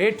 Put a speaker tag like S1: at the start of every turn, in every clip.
S1: 8,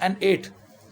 S1: and 8,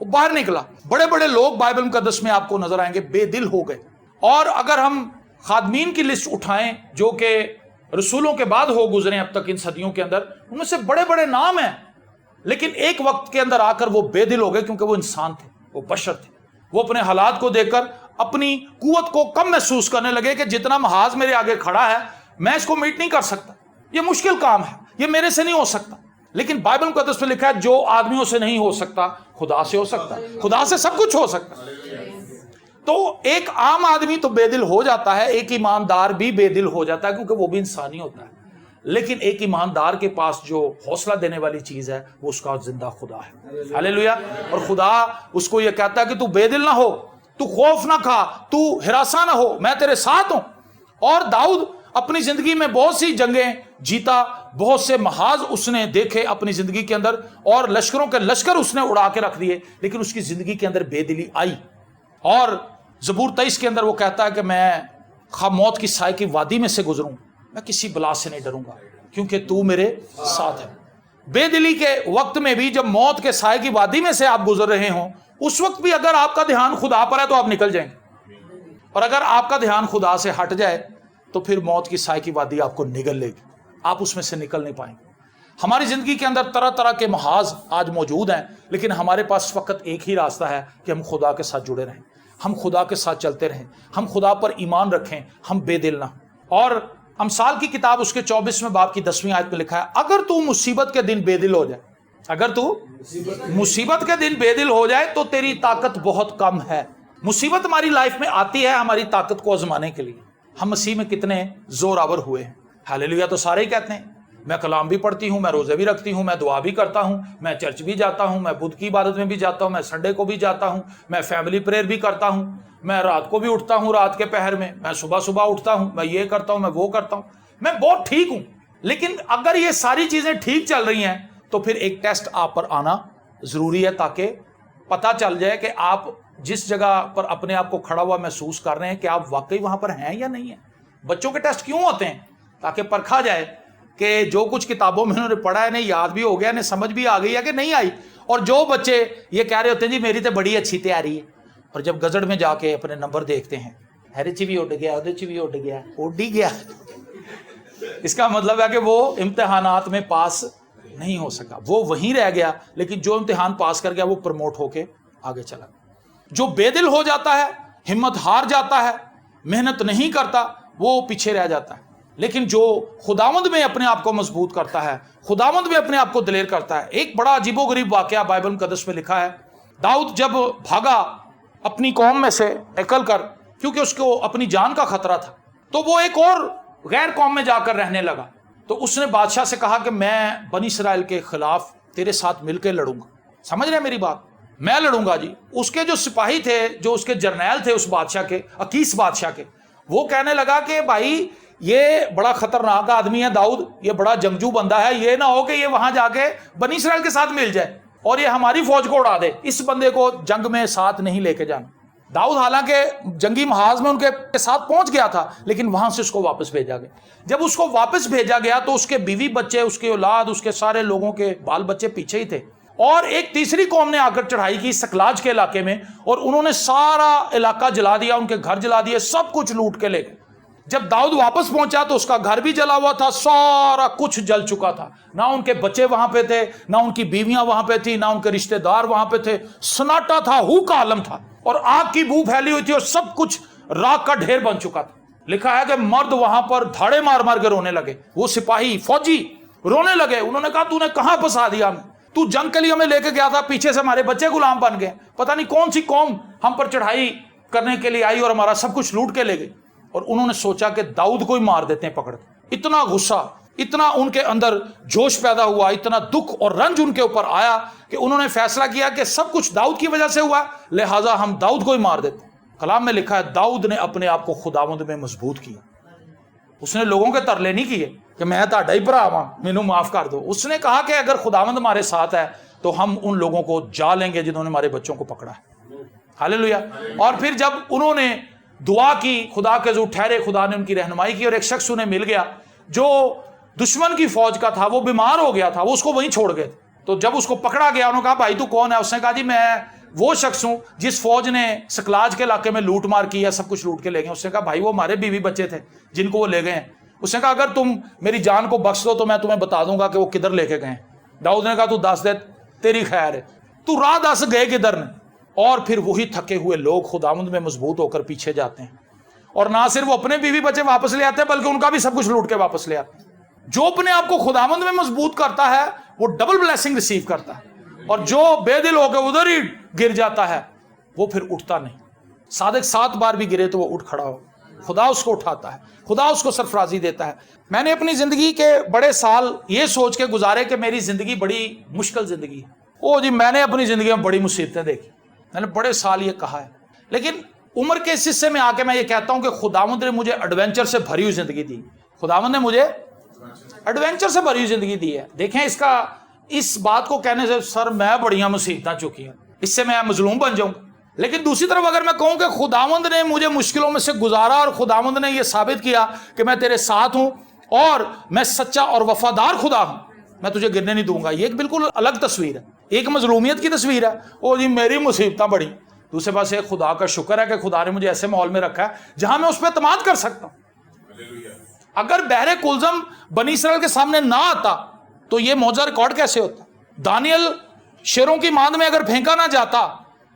S1: وہ باہر نکلا. بڑے بڑے لوگ بائبل مقدس میں آپ کو نظر آئیں گے بے دل ہو گئے. اور اگر ہم خادمین کی لسٹ اٹھائیں جو کہ رسولوں کے بعد ہو گزرے اب تک ان صدیوں کے اندر، ان میں سے بڑے بڑے نام ہیں، لیکن ایک وقت کے اندر آ کر وہ بے دل ہو گئے، کیونکہ وہ انسان تھے، وہ بشر تھے. وہ اپنے حالات کو دیکھ کر اپنی قوت کو کم محسوس کرنے لگے کہ جتنا محاذ میرے آگے کھڑا ہے میں اس کو میٹ نہیں کر سکتا، یہ مشکل کام ہے، یہ میرے سے نہیں ہو سکتا. لیکن بائبل مقدس میں لکھا ہے جو آدمیوں سے نہیں ہو سکتا خدا سے ہو سکتا ہے، خدا سے سب کچھ ہو سکتا ہے. تو ایک عام آدمی تو بے دل ہو جاتا ہے، ایک ایماندار بھی بے دل ہو جاتا ہے، کیونکہ وہ بھی انسانی ہوتا ہے. لیکن ایک ایماندار کے پاس جو حوصلہ دینے والی چیز ہے وہ اس کا زندہ خدا ہے. ہاللیلویا. اور خدا اس کو یہ کہتا ہے کہ تو بے دل نہ ہو، تو خوف نہ کھا، تو ہراساں نہ ہو، میں تیرے ساتھ ہوں. اور داؤد اپنی زندگی میں بہت سی جنگیں جیتا، بہت سے محاذ اس نے دیکھے اپنی زندگی کے اندر، اور لشکروں کے لشکر اس نے اڑا کے رکھ دیے، لیکن اس کی زندگی کے اندر بے دلی آئی. اور زبور 23 کے اندر وہ کہتا ہے کہ میں خواہ موت کی سائے کی وادی میں سے گزروں میں کسی بلا سے نہیں ڈروں گا کیونکہ تو میرے ساتھ ہے. بے دلی کے وقت میں بھی جب موت کے سائے کی وادی میں سے آپ گزر رہے ہوں، اس وقت بھی اگر آپ کا دھیان خدا پر ہے تو آپ نکل جائیں گے، اور اگر آپ کا دھیان خدا سے ہٹ جائے تو پھر موت کی سائے کی وادی آپ کو نگل لے گی، آپ اس میں سے نکل نہیں پائیں گے. ہماری زندگی کے اندر طرح طرح کے محاذ آج موجود ہیں، لیکن ہمارے پاس فقط ایک ہی راستہ ہے کہ ہم خدا کے ساتھ جڑے رہیں، ہم خدا کے ساتھ چلتے رہیں، ہم خدا پر ایمان رکھیں، ہم بے دل نہ. اور امثال کی کتاب اس کے 24ویں باب کی 10ویں آیت میں لکھا ہے، اگر تو مصیبت کے دن بے دل ہو جائے، اگر تو مصیبت کے دن بے دل ہو جائے تو تیری طاقت بہت کم ہے. مصیبت ہماری لائف میں آتی ہے ہماری طاقت کو آزمانے کے لیے. ہم مسیح میں کتنے زور آور ہوئے ہیں. ہاللیلویا. تو سارے ہی کہتے ہیں میں کلام بھی پڑھتی ہوں، میں روزے بھی رکھتی ہوں، میں دعا بھی کرتا ہوں، میں چرچ بھی جاتا ہوں، میں بدھ کی عبادت میں بھی جاتا ہوں، میں سنڈے کو بھی جاتا ہوں، میں فیملی پریئر بھی کرتا ہوں، میں رات کو بھی اٹھتا ہوں، رات کے پہر میں صبح اٹھتا ہوں، میں یہ کرتا ہوں، میں وہ کرتا ہوں، میں بہت ٹھیک ہوں. لیکن اگر یہ ساری چیزیں ٹھیک چل رہی ہیں تو پھر ایک ٹیسٹ آپ پر آنا ضروری ہے، تاکہ پتہ چل جائے کہ آپ جس جگہ پر اپنے آپ کو کھڑا ہوا محسوس کر رہے ہیں کہ آپ واقعی وہاں پر ہیں یا نہیں ہیں. بچوں کے ٹیسٹ کیوں ہوتے ہیں؟ تاکہ پرکھا جائے کہ جو کچھ کتابوں میں انہوں نے پڑھا ہے انہیں یاد بھی ہو گیا، انہیں سمجھ بھی آ گئی ہے کہ نہیں آئی. اور جو بچے یہ کہہ رہے ہوتے ہیں جی میری تو بڑی اچھی تیاری ہے، اور جب گزڑ میں جا کے اپنے نمبر دیکھتے ہیں، ہیرے چی بھی اڈ گیا، ادھر چی بھی اڈ گیا، اڈ ہی گیا، اس کا مطلب ہے کہ وہ امتحانات میں پاس نہیں ہو سکا، وہ وہیں رہ گیا. لیکن جو امتحان پاس کر گیا وہ پروموٹ ہو کے آگے چلا. جو بے دل ہو جاتا ہے، ہمت ہار جاتا ہے، محنت نہیں کرتا، وہ پیچھے رہ جاتا ہے. لیکن جو خداوند میں اپنے آپ کو مضبوط کرتا ہے، خداوند میں اپنے آپ کو دلیر کرتا ہے. ایک بڑا عجیب و غریب واقعہ بائبل مقدس میں لکھا ہے. داؤد جب بھاگا اپنی قوم میں سے نکل کر، کیونکہ اس کو اپنی جان کا خطرہ تھا، تو وہ ایک اور غیر قوم میں جا کر رہنے لگا. تو اس نے بادشاہ سے کہا کہ میں بنی اسرائیل کے خلاف تیرے ساتھ مل کے لڑوں گا. سمجھ رہے ہیں میری بات؟ میں لڑوں گا جی. اس کے جو سپاہی تھے، جو اس کے جرنیل تھے اس بادشاہ کے، اکیس بادشاہ کے، وہ کہنے لگا کہ بھائی یہ بڑا خطرناک آدمی ہے داؤد، یہ بڑا جنگجو بندہ ہے، یہ نہ ہو کہ یہ وہاں جا کے بنی اسرائیل کے ساتھ مل جائے اور یہ ہماری فوج کو اڑا دے. اس بندے کو جنگ میں ساتھ نہیں لے کے جانا. داؤد حالانکہ جنگی محاذ میں ان کے ساتھ پہنچ گیا تھا، لیکن وہاں سے اس کو واپس بھیجا گیا. جب اس کو واپس بھیجا گیا تو اس کے بیوی بچے، اس کی اولاد، اس کے سارے لوگوں کے بال بچے پیچھے ہی تھے. اور ایک تیسری قوم نے آ کر چڑھائی کی سکلاج کے علاقے میں، اور انہوں نے سارا علاقہ جلا دیا، ان کے گھر جلا دیے، سب کچھ لوٹ کے لے گئے. جب داؤد واپس پہنچا تو اس کا گھر بھی جلا ہوا تھا، سارا کچھ جل چکا تھا. نہ ان کے بچے وہاں پہ تھے، نہ ان کی بیویاں وہاں پہ تھی، نہ ان کے رشتہ دار وہاں پہ تھے. سناٹا تھا، ہو کا عالم تھا، اور آگ کی بو پھیلی ہوئی تھی، اور سب کچھ راکھ کا ڈھیر بن چکا تھا. لکھا ہے کہ مرد وہاں پر دھاڑے مار مار کے رونے لگے. وہ سپاہی فوجی رونے لگے. انہوں نے کہا تو نے کہاں پھنسا دیا ہمیں؟ تو جنگ کے لیے ہمیں لے کے گیا تھا، پیچھے سے ہمارے بچے غلام بن گئے. پتہ نہیں کون سی قوم ہم پر چڑھائی کرنے کے لیے آئی اور ہمارا سب کچھ لوٹ کے لے گئی. اور انہوں نے سوچا کہ داؤد کو ہی مار دیتے ہیں پکڑ کے. اتنا غصہ، اتنا ان کے اندر جوش پیدا ہوا، اتنا دکھ اور رنج ان کے اوپر آیا کہ انہوں نے فیصلہ کیا کہ سب کچھ داؤد کی وجہ سے ہوا، لہٰذا ہم داؤد کو ہی مار دیتے ہیں. کلام میں لکھا ہے داؤد نے اپنے آپ کو خداوند میں مضبوط کیا. اس نے لوگوں کے ترلے نہیں کیے کہ میں تہاڈا ہی بھرا ہاں، مینوں معاف کر دو. اس نے کہا کہ اگر خداوند ہمارے ساتھ ہے تو ہم ان لوگوں کو جا لیں گے جنہوں نے ہمارے بچوں کو پکڑا ہے. ہاللیلویا. اور پھر جب انہوں نے دعا کی، خدا کے جو ٹھہرے خدا نے ان کی رہنمائی کی، اور ایک شخص انہیں مل گیا جو دشمن کی فوج کا تھا، وہ بیمار ہو گیا تھا، وہ اس کو وہیں چھوڑ گئے. تو جب اس کو پکڑا گیا، انہوں نے کہا بھائی تو کون ہے؟ اس نے کہا جی میں وہ شخص ہوں جس فوج نے سکلاج کے علاقے میں لوٹ مار کی ہے، سب کچھ لوٹ کے لے گئے. اس نے کہا بھائی وہ ہمارے بیوی بچے تھے جن کو وہ لے گئے ہیں. اس نے کہا اگر تم میری جان کو بخش دو تو میں تمہیں بتا دوں گا کہ وہ کدھر لے کے گئے. داؤد نے کہا تو دس دے، تیری خیر ہے، تو راہ دس گئے کدھر نے. اور پھر وہی تھکے ہوئے لوگ خداوند میں مضبوط ہو کر پیچھے جاتے ہیں، اور نہ صرف وہ اپنے بیوی بچے واپس لے آتے ہیں بلکہ ان کا بھی سب کچھ لوٹ کے واپس لے آتے ہیں. جو اپنے آپ کو خداوند میں مضبوط کرتا ہے وہ ڈبل بلیسنگ ریسیو کرتا ہے، اور جو بے دل ہو کے ادھر ہی گر جاتا ہے وہ پھر اٹھتا نہیں. صادق 7 بار بھی گرے تو وہ اٹھ کھڑا ہو، خدا اس کو اٹھاتا ہے، خدا اس کو سرفرازی دیتا ہے. میں نے اپنی زندگی کے بڑے سال یہ سوچ کے گزارے کہ میری زندگی بڑی مشکل زندگی ہے. جی میں نے اپنی زندگی میں بڑی مصیبتیں دیکھی، میں نے بڑے سال یہ کہا ہے، لیکن عمر کے اس حصے میں آ کے میں یہ کہتا ہوں کہ خداوند نے مجھے ایڈونچر سے بھری ہوئی زندگی دی. خداوند نے مجھے ایڈونچر سے بھری ہوئی زندگی دی ہے. دیکھیں اس بات کو کہنے سے سر میں بڑیاں مصیبتیں چکی ہیں، اس سے میں مظلوم بن جاؤں گا. لیکن دوسری طرف اگر میں کہوں کہ خداوند نے مجھے مشکلوں میں سے گزارا اور خداوند نے یہ ثابت کیا کہ میں تیرے ساتھ ہوں اور میں سچا اور وفادار خدا ہوں، میں تجھے گرنے نہیں دوں گا. یہ ایک بالکل الگ تصویر ہے، ایک مظلومیت کی تصویر ہے. جی میری مصیبتیں بڑی. دوسرے پاس ایک خدا کا شکر ہے کہ خدا نے مجھے ایسے ماحول میں رکھا ہے جہاں میں اس پہ اعتماد کر سکتا ہوں. اگر بحر کلزم بنی اسرائیل کے سامنے نہ آتا تو یہ معجزہ ریکارڈ کیسے ہوتا؟ دانیل شیروں کی ماند میں اگر پھینکا نہ جاتا،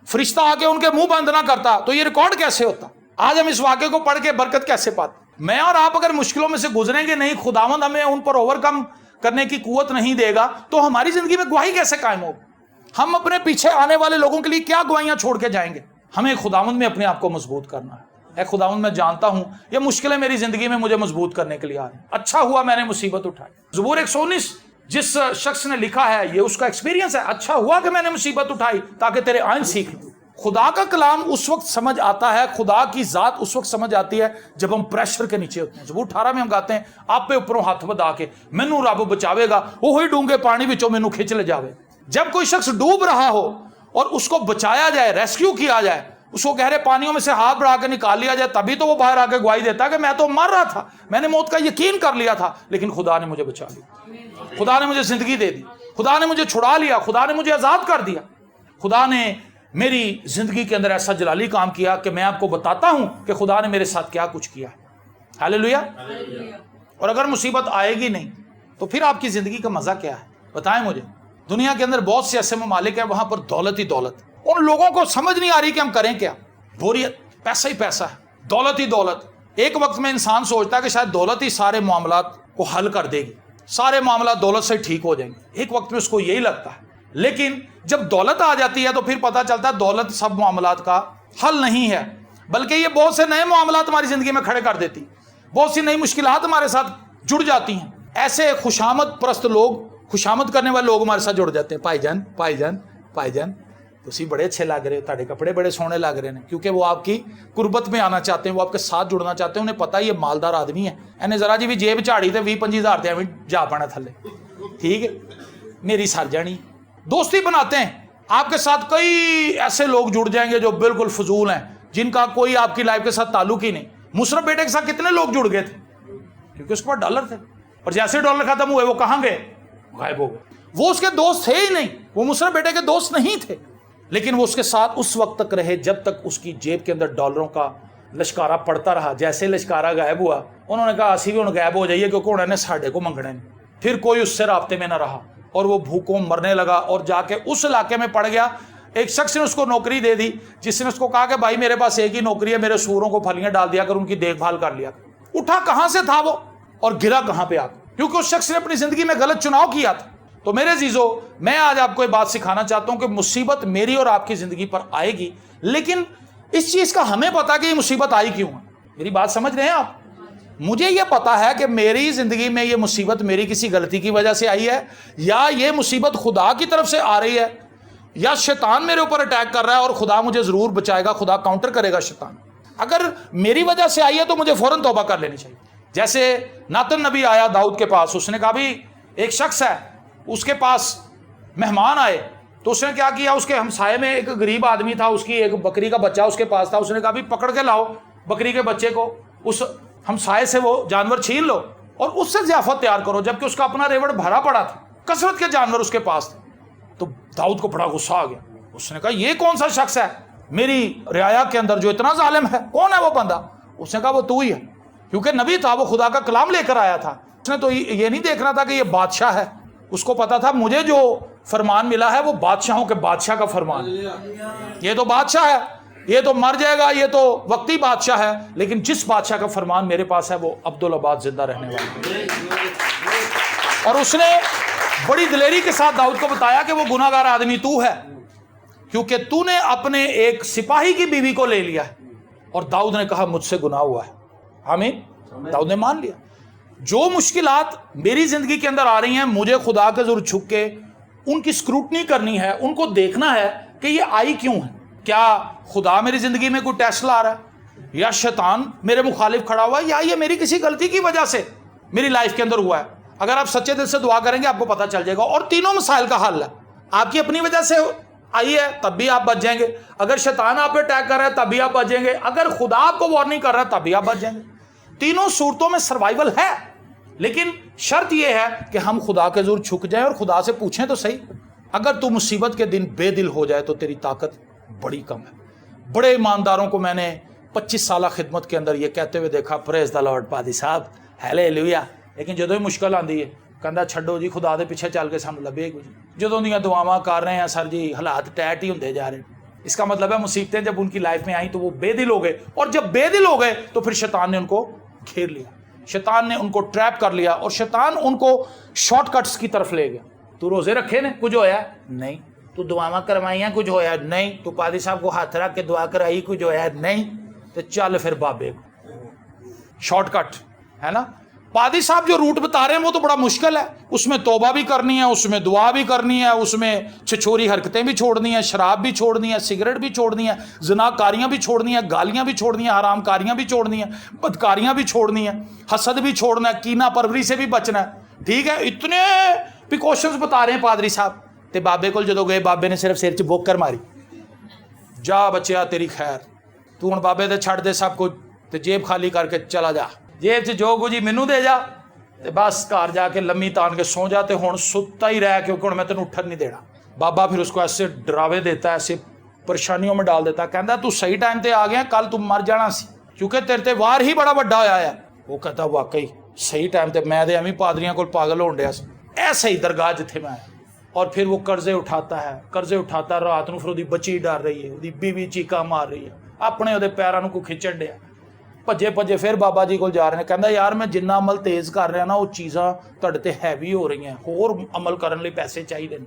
S1: فرشتہ آ کے ان کے منہ بند نہ کرتا تو یہ ریکارڈ کیسے ہوتا؟ آج ہم اس واقعے کو پڑھ کے برکت کیسے پاتے؟ میں اور آپ اگر مشکلوں میں سے گزریں گے نہیں، خداوند ہمیں ان پر اوور کم کرنے کی قوت نہیں دے گا تو ہماری زندگی میں گواہی کیسے قائم ہوگی؟ ہم اپنے پیچھے آنے والے لوگوں کے لیے کیا گواہیاں چھوڑ کے جائیں گے؟ ہمیں خداوند میں اپنے آپ کو مضبوط کرنا ہے. اے خداوند میں جانتا ہوں یہ مشکلیں میری زندگی میں مجھے مضبوط کرنے کے لیے آ رہی ہیں، اچھا ہوا میں نے مصیبت اٹھائی. زبور 119 جس شخص نے لکھا ہے یہ اس کا ایکسپیرینس ہے، اچھا ہوا کہ میں نے مصیبت اٹھائی تاکہ تیرے آئین سیکھ لوں. خدا کا کلام اس وقت سمجھ آتا ہے، خدا کی ذات اس وقت سمجھ آتی ہے جب ہم پریشر کے نیچے ہوتے ہیں. زبور 18 میں ہم گاتے ہیں آپ پہ اوپروں ہاتھ بدا کے مینوں رب بچاوے گا، وہی ڈونگے پانی وچوں مینوں کھچ لے جاوے. جب کوئی شخص ڈوب رہا ہو اور اس کو بچایا جائے، ریسکیو کیا جائے، اس کو گہرے پانیوں میں سے ہاتھ بڑھا کے نکال لیا جائے، تبھی تو وہ باہر آ کے گواہی دیتا ہے کہ میں تو مر رہا تھا، میں نے موت کا یقین کر لیا تھا لیکن خدا نے مجھے بچا لیا، خدا نے مجھے زندگی دے دی، خدا نے مجھے چھڑا لیا، خدا نے مجھے آزاد کر دیا. خدا نے میری زندگی کے اندر ایسا جلالی کام کیا کہ میں آپ کو بتاتا ہوں کہ خدا نے میرے ساتھ کیا کچھ کیا ہے. ہاللیلویا. اور اگر مصیبت آئے گی نہیں تو پھر آپ کی زندگی کا مزہ کیا ہے؟ بتائیں مجھے. دنیا کے اندر بہت سے ایسے ممالک ہیں وہاں پر دولت ہی دولت، ان لوگوں کو سمجھ نہیں آ رہی کہ ہم کریں کیا. بوریت، پیسہ ہی پیسہ ہے، دولت ہی دولت. ایک وقت میں انسان سوچتا ہے کہ شاید دولت ہی سارے معاملات کو حل کر دے گی، سارے معاملات دولت سے ٹھیک ہو جائیں گے. ایک وقت میں اس کو یہی لگتا ہے، لیکن جب دولت آ جاتی ہے تو پھر پتہ چلتا ہے دولت سب معاملات کا حل نہیں ہے، بلکہ یہ بہت سے نئے معاملات ہماری زندگی میں کھڑے کر دیتی، بہت سی نئی مشکلات ہمارے ساتھ جڑ جاتی ہیں. ایسے خوشامد پرست لوگ، خوشامد کرنے والے لوگ ہمارے ساتھ جڑ جاتے ہیں. بھائی جان بھائی جان بھائی جان تسی بڑے اچھے لگ رہے ہو، تہاڈے کپڑے بڑے سونے لگ رہے ہیں، کیونکہ وہ آپ کی قربت میں آنا چاہتے ہیں، وہ آپ کے ساتھ جڑنا چاہتے ہیں. انہیں پتہ یہ مالدار آدمی ہے، انہیں ذرا جی بھی جیب جھاڑی تے 20-25 ہزار تے ایویں جا پانا تھلے، ٹھیک ہے میری سر جانی. دوستی بناتے ہیں آپ کے ساتھ، کئی ایسے لوگ جڑ جائیں گے جو بالکل فضول ہیں، جن کا کوئی آپ کی لائف کے ساتھ تعلق ہی نہیں. مصرف بیٹے کے ساتھ کتنے لوگ جڑ گئے تھے کیونکہ اس کے پاس ڈالر تھے، اور جیسے ڈالر ختم ہوئے وہ کہاں گئے؟ غائب ہو گئے. وہ اس کے دوست تھے ہی نہیں، وہ مصرف بیٹے کے دوست نہیں تھے، لیکن وہ اس کے ساتھ اس وقت تک رہے جب تک اس کی جیب کے اندر ڈالروں کا لشکارہ پڑتا رہا. جیسے لشکارہ غائب ہوا انہوں نے کہا اسی بھی انہوں غائب ہو جائیے کیونکہ انہوں نے ساڑھے کو منگنے. پھر کوئی اس سے رابطے میں نہ رہا اور وہ بھوکوں مرنے لگا، اور جا کے اس علاقے میں پڑ گیا. ایک شخص نے اس کو نوکری دے دی جس نے اس کو کہا کہ بھائی میرے پاس ایک ہی نوکری ہے، میرے سوروں کو پھلیاں ڈال دیا کر، ان کی دیکھ بھال کر لیا. اٹھا کہاں سے تھا وہ اور گرا کہاں پہ آ کے؟ کیونکہ اس شخص نے اپنی زندگی میں غلط چناؤ کیا تھا. تو میرے عزیزو، میں آج آپ کو یہ بات سکھانا چاہتا ہوں کہ مصیبت میری اور آپ کی زندگی پر آئے گی، لیکن اس چیز کا ہمیں پتا کہ یہ مصیبت آئی کیوں ہے. میری بات سمجھ رہے ہیں آپ؟ مجھے یہ پتا ہے کہ میری زندگی میں یہ مصیبت میری کسی غلطی کی وجہ سے آئی ہے، یا یہ مصیبت خدا کی طرف سے آ رہی ہے، یا شیطان میرے اوپر اٹیک کر رہا ہے اور خدا مجھے ضرور بچائے گا، خدا کاؤنٹر کرے گا شیطان. اگر میری وجہ سے آئی ہے تو مجھے فوراً توبہ کر لینی چاہیے. جیسے ناتن نبی آیا داؤد کے پاس، اس نے کہا بھی ایک شخص ہے، اس کے پاس مہمان آئے، تو اس نے کیا کیا، اس کے ہمسائے میں ایک غریب آدمی تھا، اس کی ایک بکری کا بچہ اس کے پاس تھا. اس نے کہا بھی پکڑ کے لاؤ بکری کے بچے کو، اس ہمسائے سے وہ جانور چھین لو اور اس سے ضیافت تیار کرو، جبکہ اس کا اپنا ریوڑ بھرا پڑا تھا، کثرت کے جانور اس کے پاس تھے. تو داؤد کو بڑا غصہ آ گیا، اس نے کہا یہ کون سا شخص ہے میری رعایا کے اندر جو اتنا ظالم ہے؟ کون ہے وہ بندہ؟ اس نے کہا وہ تو ہی ہے، کیونکہ نبی تھا، وہ خدا کا کلام لے کر آیا تھا۔ اس نے تو یہ نہیں دیکھنا تھا کہ یہ بادشاہ ہے، اس کو پتا تھا مجھے جو فرمان ملا ہے وہ بادشاہوں کے بادشاہ کا فرمان ہے، یہ تو بادشاہ ہے، یہ تو مر جائے گا، یہ تو وقتی بادشاہ ہے، لیکن جس بادشاہ کا فرمان میرے پاس ہے وہ عبدالآباد زندہ رہنے والا ہے۔ اور اس نے بڑی دلیری کے ساتھ داؤد کو بتایا کہ وہ گناہ گار آدمی تو ہے، کیونکہ تو نے اپنے ایک سپاہی کی بیوی کو لے لیا ہے۔ اور داؤد نے کہا مجھ سے گناہ ہوا ہے۔ آمین۔ داؤد نے مان لیا جو مشکلات میری زندگی کے اندر آ رہی ہیں، مجھے خدا کے ضرور چھک کے ان کی اسکروٹنی کرنی ہے، ان کو دیکھنا ہے کہ یہ آئی کیوں ہے۔ کیا خدا میری زندگی میں کوئی ٹیسٹ لا رہا ہے، یا شیطان میرے مخالف کھڑا ہوا ہے، یا یہ میری کسی غلطی کی وجہ سے میری لائف کے اندر ہوا ہے؟ اگر آپ سچے دل سے دعا کریں گے آپ کو پتہ چل جائے گا۔ اور تینوں مسائل کا حل ہے۔ آپ کی اپنی وجہ سے آئی ہے تب بھی آپ بچ جائیں گے، اگر شیطان آپ پہ اٹیک کر رہا ہے تب بھی آپ بچ جائیں گے، اگر خدا آپ کو وارننگ کر رہا ہے تب بھی آپ بچ جائیں گے۔ تینوں صورتوں میں سروائیول ہے، لیکن شرط یہ ہے کہ ہم خدا کے ضرور چھک جائیں اور خدا سے پوچھیں تو صحیح۔ اگر تو مصیبت کے دن بے دل ہو جائے تو تیری طاقت بڑی کم ہے۔ بڑے ایمانداروں کو میں نے 25 سالہ خدمت کے اندر یہ کہتے ہوئے دیکھا، پریز دا لارڈ پادی صاحب، ہیلیلویا، لیکن جدوں ہی مشکل آندی ہے کہندا چھڈو جی خدا دے پیچھے چل کے سانوں لبے گی۔ جدوں دیاں دعاواں کر رہے ہیں سر جی حالات ٹائٹ ہی ہوندے جا رہے ہیں۔ اس کا مطلب ہے مصیبتیں جب ان کی لائف میں آئیں تو وہ بے دل ہو گئے، اور جب بے دل ہو گئے تو پھر شیطان نے ان کو گھیر لیا، شیطان نے ان کو ٹریپ کر لیا، اور شیطان ان کو شارٹ کٹس کی طرف لے گیا۔ تو روزے رکھے نے کچھ ہویا نہیں، تو دعاواں کروائیاں کچھ ہویا نہیں، تو پادری صاحب کو ہاتھ رکھ کے دعا کرائی کچھ ہویا نہیں، تو چل پھر بابے کو، شارٹ کٹ ہے نا۔ پادری صاحب جو روٹ بتا رہے ہیں وہ تو بڑا مشکل ہے، اس میں توبہ بھی کرنی ہے، اس میں دعا بھی کرنی ہے، اس میں چھچوری حرکتیں بھی چھوڑنی ہے، شراب بھی چھوڑنی ہے، سگریٹ بھی چھوڑنی ہے، زناکاریاں بھی چھوڑنی ہے، گالیاں بھی چھوڑنی ہیں، حرام کاریاں بھی چھوڑنی ہیں، بدکاریاں بھی چھوڑنی ہیں، حسد بھی چھوڑنا ہے، کینہ پروری سے بھی بچنا ہے، ٹھیک ہے۔ اتنے پریکاشنز بتا رہے ہیں پادری صاحب۔ تے بابے کو جدو گئے بابے نے صرف سر چ بوکر ماری، جا بچیا تیری خیر، تو ہن بابے دے چھڑ دے سب کچھ تے جیب خالی کر کے چلا جا، جیب چ جو کچھ مینوں دے جا تے بس گھر جا کے لمی تان کے سو جا، تے ہن ستا ہی رہ کیونکہ ہن میں تینوں اٹھن نہیں دینا۔ بابا پھر اس کو ایسے ڈراوے دیتا ہے، ایسے پریشانیوں میں ڈال دیتا ہے، کہندا تو صحیح ٹائم تے آ گیا، کل تو مر جانا سی کیونکہ تیرے تے وار ہی بڑا بڑا ہویا ہے۔ وہ کہتا واقعی صحیح ٹائم تے میں تے ایویں پادریاں کول پاگل ہون ڈیا سی، ایسے ہی درگاہ جتھے میں آیا۔ اور پھر وہ قرضے اٹھاتا ہے، قرضے اٹھاتا ہے، رات نو پھر وہਦੀ بچی ڈر رہی ہے، وہਦੀ بیوی چیکا مار رہی ہے، اپنے وہਦੇ پیراں نوں کوئی کھچن ڈیا، ਭੱਜੇ ਭੱਜੇ ਫਿਰ ਬਾਬਾ ਜੀ ਕੋਲ ਜਾ ਰਹੇ ਨੇ। ਕਹਿੰਦਾ ਯਾਰ ਮੈਂ ਜਿੰਨਾ ਅਮਲ ਤੇਜ਼ ਕਰ ਰਿਹਾ ਨਾ ਉਹ ਚੀਜ਼ਾਂ ਤੁਹਾਡੇ ਤੇ ਹੈਵੀ ਹੋ ਰਹੀਆਂ, ਹੋਰ ਅਮਲ ਕਰਨ ਲਈ ਪੈਸੇ ਚਾਹੀਦੇ ਨੇ।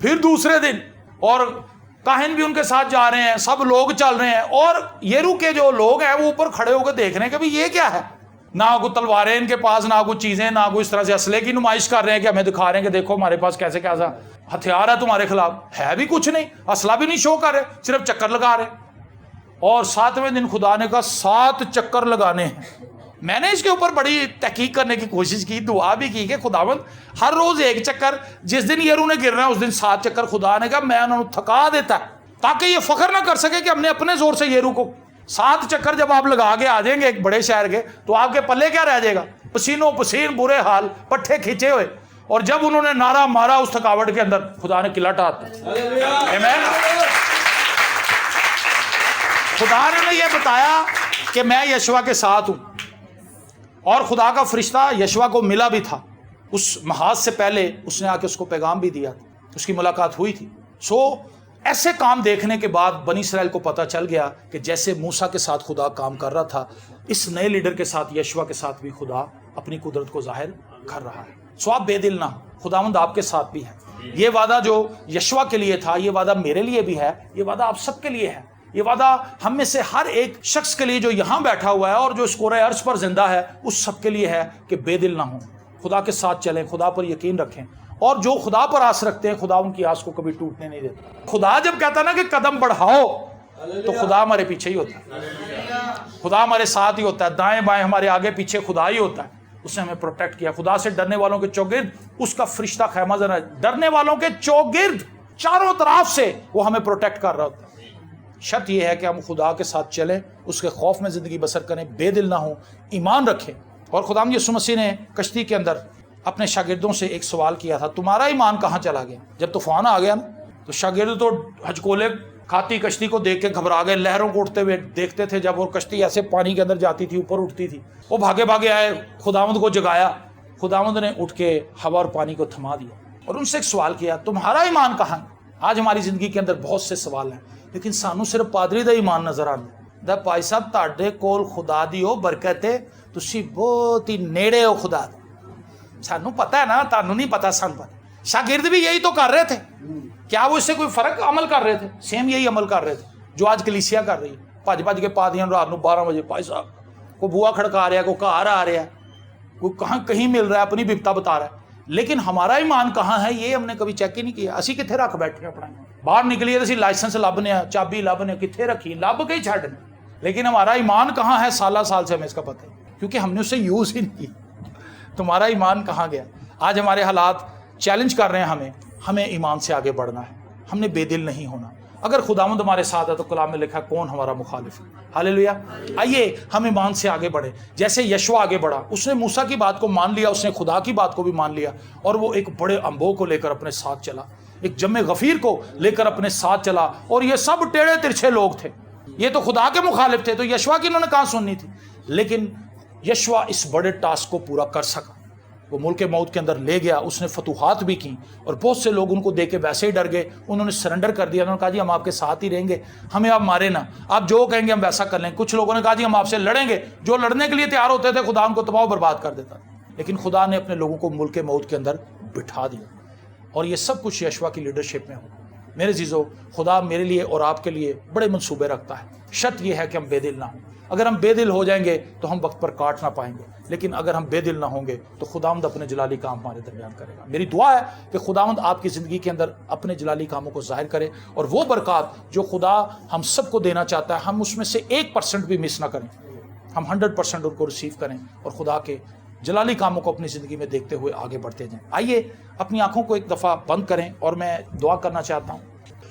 S1: پھر دوسرے دن اور کاہن بھی ان کے ساتھ جا رہے ہیں, سب لوگ چل رہے ہیں, اور یرو کے جو لوگ ہیں وہ اوپر کھڑے ہو کے دیکھ رہے ہیں کہ بھئی یہ کیا ہے, نہ کوئی تلواریں ان کے پاس, نہ کوئی چیزیں, نہ کوئی اس طرح سے اسلحے کی نمائش کر رہے ہیں کہ ہمیں دکھا رہے ہیں کہ دیکھو ہمارے پاس کیسے کیسا ہتھیار ہے تمہارے خلاف. ہے بھی کچھ نہیں, اسلحہ بھی نہیں شو کر رہے, صرف چکر لگا رہے. اور 7ویں دن خدا نے کہا 7 چکر لگانے ہیں. میں نے اس کے اوپر بڑی تحقیق کرنے کی کوشش کی, دعا بھی کی کہ خداوند ہر روز ایک چکر, جس دن یرو نے گرنا ہے اس دن 7 چکر. خدا نے کہا میں انہوں تھکا دیتا ہے تاکہ یہ فخر نہ کر سکے کہ ہم نے اپنے زور سے یرو کو. 7 چکر جب آپ لگا کے آ جائیں گے ایک بڑے شہر کے, تو آپ کے پلے کیا رہ جائے گا؟ پسینوں پسین, برے حال, پٹھے کھینچے ہوئے. اور جب انہوں نے نعرہ مارا اس تھکاوٹ کے اندر, خدا نے قلعہ ٹھا دیا. آمین. خدا نے یہ بتایا کہ میں یشوع کے ساتھ ہوں, اور خدا کا فرشتہ یشوع کو ملا بھی تھا. اس محاذ سے پہلے اس نے آ کے اس کو پیغام بھی دیا, اس کی ملاقات ہوئی تھی. ایسے کام دیکھنے کے بعد بنی اسرائیل کو پتہ چل گیا کہ جیسے موسیٰ کے ساتھ خدا کام کر رہا تھا, اس نئے لیڈر کے ساتھ یشوع کے ساتھ بھی خدا اپنی قدرت کو ظاہر کر رہا ہے. آپ بے دل نہ ہو, خداوند آپ کے ساتھ بھی ہے. یہ وعدہ جو یشوع کے لیے تھا, یہ وعدہ میرے لیے بھی ہے, یہ وعدہ آپ سب کے لیے ہے. یہ وعدہ ہم میں سے ہر ایک شخص کے لیے جو یہاں بیٹھا ہوا ہے اور جو اس کرۂ ارض پر زندہ ہے, اس سب کے لیے ہے کہ بے دل نہ ہوں, خدا کے ساتھ چلیں, خدا پر یقین رکھیں, اور جو خدا پر آس رکھتے ہیں خدا ان کی آس کو کبھی ٹوٹنے نہیں دیتا. خدا جب کہتا ہے نا کہ قدم بڑھاؤ, تو خدا ہمارے پیچھے ہی ہوتا ہے, خدا ہمارے ساتھ ہی ہوتا ہے, دائیں بائیں ہمارے آگے پیچھے خدا ہی ہوتا ہے. اس نے ہمیں پروٹیکٹ کیا. خدا سے ڈرنے والوں کے چوگرد اس کا فرشتہ خیمہ ذرا, ڈرنے والوں کے چوگرد چاروں طرف سے وہ ہمیں پروٹیکٹ کر رہا ہوتا ہے. شرط یہ ہے کہ ہم خدا کے ساتھ چلیں, اس کے خوف میں زندگی بسر کریں, بے دل نہ ہوں, ایمان رکھیں. اور خداوند یسوع مسیح نے کشتی کے اندر اپنے شاگردوں سے ایک سوال کیا تھا, تمہارا ایمان کہاں چلا گیا؟ جب طوفان آ گیا نا, تو شاگرد تو ہچکولے کھاتی کشتی کو دیکھ کے گھبرا گئے, لہروں کو اٹھتے ہوئے دیکھتے تھے جب, اور کشتی ایسے پانی کے اندر جاتی تھی, اوپر اٹھتی تھی. وہ بھاگے بھاگے آئے, خداوند کو جگایا. خداوند نے اٹھ کے ہوا اور پانی کو تھما دیا اور ان سے ایک سوال کیا, تمہارا ایمان کہاں؟ آج ہماری زندگی کے اندر بہت سے سوال ہیں, لیکن سانو صرف پادری دا ایمان نظر آتا. بھائی صاحب تہاڈے کول خدا دی او برکت ہے, تسی بہت ہی نیڑے ہو خدا دے. سانو پتا ہے نا, تانوں نہیں پتا, سان پتا. شاگرد بھی یہی تو کر رہے تھے. کیا وہ اس سے کوئی فرق عمل کر رہے تھے؟ سیم یہی عمل کر رہے تھے جو آج کلیسیا کر رہی ہے. بھج بھج کے پا دیا رات 12 بجے, بھائی صاحب کوئی بوا کھڑکا رہا ہے, کوئی گھر آ رہا ہے, کوئی کہیں مل رہا ہے, اپنی بپتا بتا رہا ہے. لیکن ہمارا ایمان کہاں ہے یہ ہم نے کبھی چیک ہی نہیں کیا. اسی کتنے رکھ بیٹھے اپنا, باہر نکلیے تو اسی لائسنس لبنے, چابی لبنے, کتنے رکھی لب کے ہی چھڈنے. لیکن ہمارا ایمان کہاں ہے؟ سالہ سال سے ہمیں اس کا پتہ ہے, کیونکہ ہم نے اسے یوز ہی نہیں کیا. تمہارا ایمان کہاں گیا؟ آج ہمارے حالات چیلنج کر رہے ہیں ہمیں ایمان سے آگے بڑھنا ہے, ہم نے بے دل نہیں ہونا. اگر خداوند ہمارے ساتھ ہے تو کلام میں لکھا کون ہمارا مخالف ہے. ہاللیلویا. آئیے ہم ایمان سے آگے بڑھیں جیسے یشوع آگے بڑھا. اس نے موسیٰ کی بات کو مان لیا, اس نے خدا کی بات کو بھی مان لیا, اور وہ ایک بڑے انبوہ کو لے کر اپنے ساتھ چلا, ایک جمع غفیر کو لے کر اپنے ساتھ چلا. اور یہ سب ٹیڑھے ترچھے لوگ تھے, یہ تو خدا کے مخالف تھے, تو یشوع کی انہوں نے کہاں سننی تھی. لیکن یشوع اس بڑے ٹاسک کو پورا کر سکا. وہ ملک موت کے اندر لے گیا, اس نے فتوحات بھی کی, اور بہت سے لوگ ان کو دیکھ کے ویسے ہی ڈر گئے. انہوں نے سرنڈر کر دیا, انہوں نے کہا جی ہم آپ کے ساتھ ہی رہیں گے, ہمیں آپ مارے نہ, آپ جو کہیں گے ہم ویسا کر لیں. کچھ لوگوں نے کہا جی ہم آپ سے لڑیں گے. جو لڑنے کے لیے تیار ہوتے تھے خدا ان کو تباہ و برباد کر دیتا. لیکن خدا نے اپنے لوگوں کو ملک موت کے اندر بٹھا دیا, اور یہ سب کچھ یشوع کی لیڈرشپ میں ہو. میرے عزیزو, خدا میرے لیے اور آپ کے لیے بڑے منصوبے رکھتا ہے. شرط یہ ہے کہ ہم بے دل نہ ہوں. اگر ہم بے دل ہو جائیں گے تو ہم وقت پر کاٹ نہ پائیں گے, لیکن اگر ہم بے دل نہ ہوں گے تو خداوند اپنے جلالی کام ہمارے درمیان کرے گا. میری دعا ہے کہ خداوند آپ کی زندگی کے اندر اپنے جلالی کاموں کو ظاہر کرے, اور وہ برکات جو خدا ہم سب کو دینا چاہتا ہے ہم اس میں سے 1% بھی مس نہ کریں, ہم 100% ان کو ریسیو کریں, اور خدا کے جلالی کاموں کو اپنی زندگی میں دیکھتے ہوئے آگے بڑھتے جائیں. آئیے اپنی آنکھوں کو ایک دفعہ بند کریں, اور میں دعا کرنا چاہتا ہوں.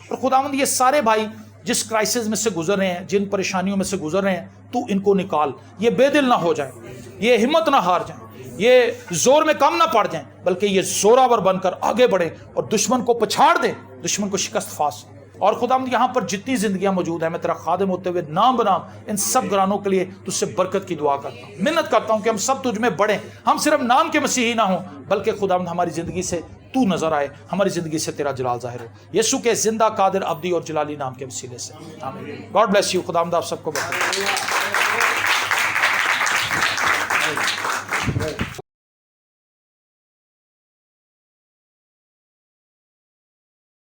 S1: اور خداوند یہ سارے بھائی جس کرائسس میں سے گزر رہے ہیں, جن پریشانیوں میں سے گزر رہے ہیں, تو ان کو نکال. یہ بے دل نہ ہو جائیں, یہ ہمت نہ ہار جائیں, یہ زور میں کم نہ پڑ جائیں, بلکہ یہ زوراور بن کر آگے بڑھیں اور دشمن کو پچھاڑ دیں, دشمن کو شکست فاس. اور خداوند یہاں پر جتنی زندگیاں موجود ہیں, میں تیرا خادم ہوتے ہوئے نام بنام ان سب گھرانوں کے لیے تجھ سے برکت کی دعا کرتا ہوں. منت کرتا ہوں کہ ہم سب تجھ میں بڑھیں, ہم صرف نام کے مسیحی نہ ہوں, بلکہ خداوند ہماری زندگی سے تو نظر آئے, ہماری زندگی سے تیرا جلال ظاہر ہو, یسوع کے زندہ قادر ابدی اور جلالی نام کے وسیلے سے. آمین. God bless you. خداوند آپ سب کو برکت دے.